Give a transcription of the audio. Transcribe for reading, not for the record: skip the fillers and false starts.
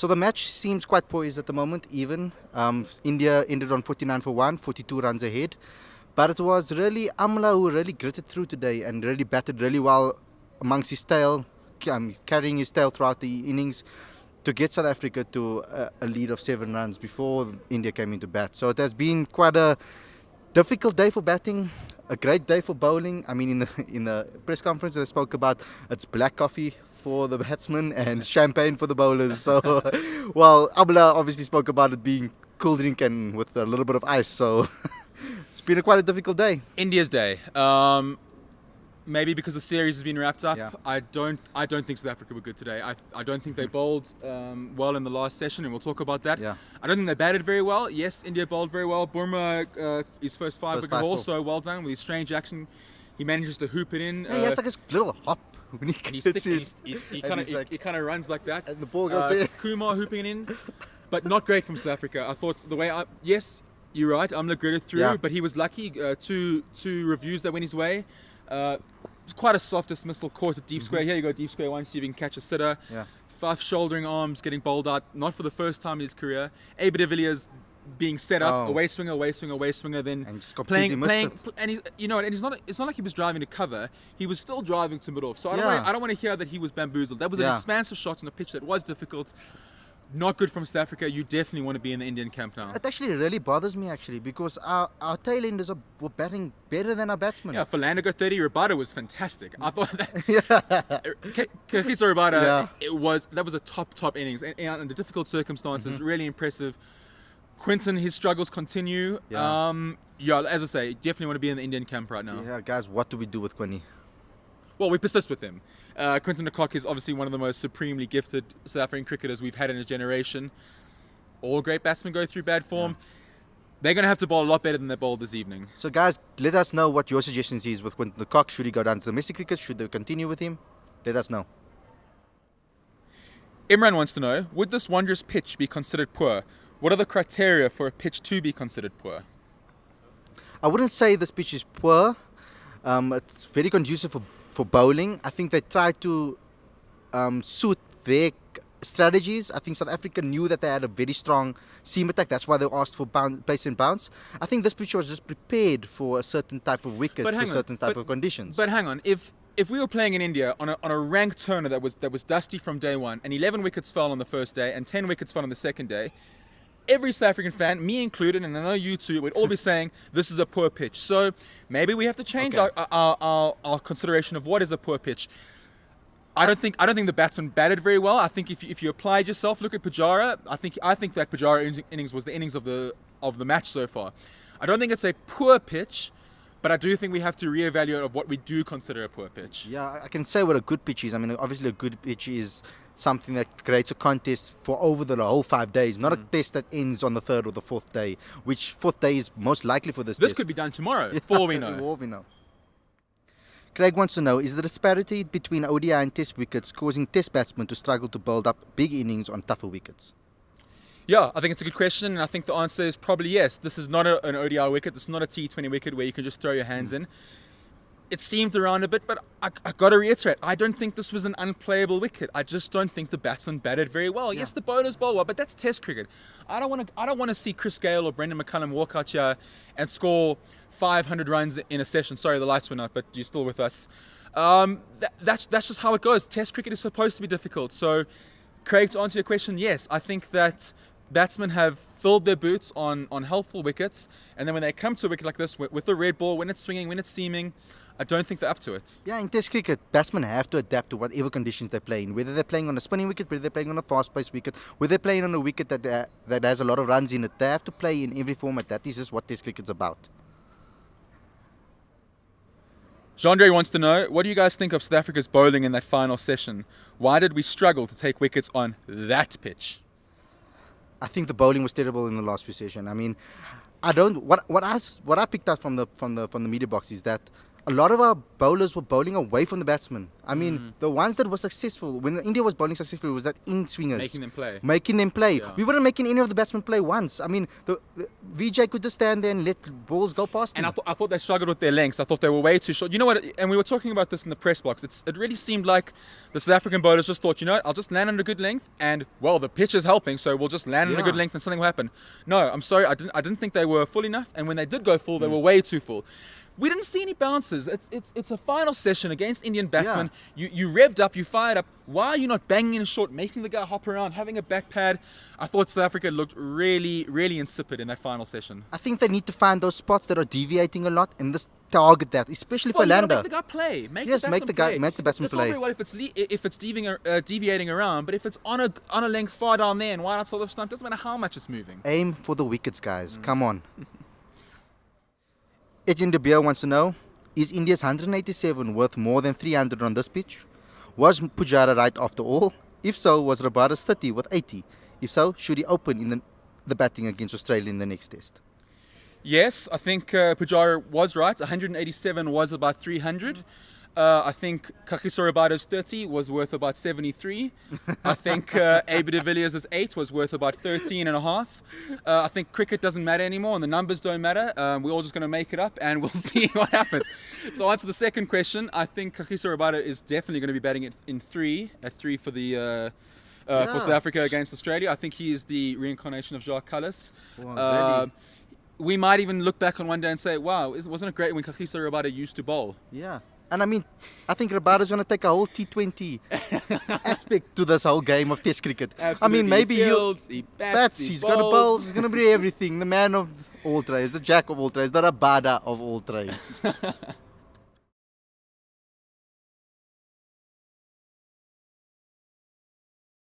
So the match seems quite poised at the moment, even. India ended on 49 for 1, 42 runs ahead. But it was really Amla who really gritted through today and really batted really well amongst his tail, carrying his tail throughout the innings to get South Africa to a lead of 7 runs before India came into bat. So it has been quite a difficult day for batting, a great day for bowling. I mean, in the press conference they spoke about it's black coffee for the batsmen and champagne for the bowlers. So, well, Abla obviously spoke about it being cool drink and with a little bit of ice. So, it's been quite a difficult day. India's day. Maybe because the series has been wrapped up. Yeah. I don't think South Africa were good today. I don't think they bowled well in the last session, and we'll talk about that. Yeah. I don't think they batted very well. Yes, India bowled very well. Burma, his first five wicket haul, so well done with his strange action. He manages to hoop it in. Yeah, he has like this little hop when he and gets it. he kind of runs like that. And the ball goes there. Kumar hooping in, but not great from South Africa. I thought yes, you're right. Amla gritted through, Yeah. but he was lucky. Two reviews that went his way. It's quite a soft dismissal caught at deep square. Here you go, deep square one, see if you can catch a sitter. Yeah. Five shouldering arms getting bowled out, not for the first time in his career. AB de Villiers being set up, away swinger, then And just completely missed it. and he's, you know, and it's not like he was driving to cover. He was still driving to mid off. So I don't want to hear that he was bamboozled. That was an expansive shot on a pitch that was difficult. Not good from South Africa. You definitely want to be in the Indian camp now. It actually really bothers me because our tail enders were batting better than our batsmen. Yeah, Philander got 30. Rabada was fantastic. I thought that. Kakisa Rabada, that was a top innings and under difficult circumstances. Really impressive. Quinton, his struggles continue. As I say, definitely want to be in the Indian camp right now. Yeah, guys, what do we do with Quinny? Well, we persist with him. Quinton de Kock is obviously one of the most supremely gifted South African cricketers we've had in a generation. All great batsmen go through bad form. Yeah. They're going to have to bowl a lot better than they bowled this evening. So, guys, let us know what your suggestions is with Quinton de Kock. Should he go down to domestic cricket? Should they continue with him? Let us know. Imran wants to know, would this wondrous pitch be considered poor? What are the criteria for a pitch to be considered poor? I wouldn't say this pitch is poor. It's very conducive for bowling. I think they tried to suit their strategies. I think South Africa knew that they had a very strong seam attack. That's why they asked for pace and bounce. I think this pitch was just prepared for a certain type of wicket, for certain type of conditions. But hang on, if we were playing in India on a ranked turner that was dusty from day one, and 11 wickets fell on the first day and 10 wickets fell on the second day, every South African fan, me included, and I know you too, would all be saying this is a poor pitch. So maybe we have to change our consideration of what is a poor pitch. I don't think the batsman batted very well. I think if you applied yourself, look at Pujara. I think that Pujara innings was the innings of the match so far. I don't think it's a poor pitch, but I do think we have to reevaluate of what we do consider a poor pitch. Yeah, I can say what a good pitch is. I mean, obviously a good pitch is something that creates a contest for over the whole 5 days, not a test that ends on the 3rd or the 4th day, which 4th day is most likely for this test. This could be done tomorrow, for all we know. For all we know. Craig wants to know, is the disparity between ODI and test wickets causing test batsmen to struggle to build up big innings on tougher wickets? Yeah, I think it's a good question, and I think the answer is probably yes. This is not an ODI wicket. This is not a T20 wicket where you can just throw your hands in. It seemed around a bit, but I got to reiterate, I don't think this was an unplayable wicket. I just don't think the batsman batted very well. Yeah. Yes, the bowlers bowl well, but that's Test cricket. I don't want to see Chris Gale or Brendan McCullum walk out here and score 500 runs in a session. Sorry, the lights went out, but you're still with us. That's just how it goes. Test cricket is supposed to be difficult. So, Craig, to answer your question, yes, I think that batsmen have filled their boots on helpful wickets, and then when they come to a wicket like this with the red ball, when it's swinging, when it's seaming, I don't think they're up to it. Yeah, in Test cricket, batsmen have to adapt to whatever conditions they play in. Whether they're playing on a spinning wicket, whether they're playing on a fast-paced wicket, whether they're playing on a wicket that has a lot of runs in it, they have to play in every format. That is just what Test cricket's about. Jean-Andre wants to know, what do you guys think of South Africa's bowling in that final session? Why did we struggle to take wickets on that pitch? I think the bowling was terrible in the last few sessions. I mean, what I picked up from the media box is that a lot of our bowlers were bowling away from the batsman. I mean, the ones that were successful, when India was bowling successfully, was that in-swingers. Making them play. Yeah. We weren't making any of the batsmen play once. I mean, the VJ could just stand there and let balls go past him. And I thought they struggled with their lengths. I thought they were way too short. You know what? And we were talking about this in the press box. It really seemed like the South African bowlers just thought, you know what, I'll just land on a good length, and well, the pitch is helping, so we'll just land on a good length, and something will happen. No, I'm sorry, I didn't think they were full enough. And when they did go full, they were way too full. We didn't see any bounces. It's a final session against Indian batsmen. You revved up, you fired up. Why are you not banging in short, making the guy hop around, having a back pad? I thought South Africa looked really, really insipid in that final session. I think they need to find those spots that are deviating a lot and just target that, especially for Lander. Make the guy play. Make the batsman it's play. It's not very well if it's deviating around, but if it's on a length far down there and wide outside of stump, doesn't matter how much it's moving. Aim for the wickets, guys. Come on. Etienne de Beer wants to know, is India's 187 worth more than 300 on this pitch? Was Pujara right after all? If so, was Rabada's 30 with 80? If so, should he open in the batting against Australia in the next test? Yes, I think Pujara was right. 187 was about 300. I think Kagiso Rabada's 30 was worth about 73. I think AB de Villiers' 8 was worth about 13 and a half. I think cricket doesn't matter anymore and the numbers don't matter. We're all just going to make it up and we'll see what happens. So answer the second question, I think Kagiso Rabada is definitely going to be batting it in 3, at 3 for the for South Africa against Australia. I think he is the reincarnation of Jacques Kallis. Really? We might even look back on one day and say, wow, wasn't it great when Kagiso Rabada used to bowl? Yeah. And I mean, I think Rabada's going to take a whole T20 aspect to this whole game of Test cricket. Absolutely. I mean, maybe he bats, he's got a bowl, he's going to be everything. The man of all trades, the jack of all trades, the Rabada of all trades.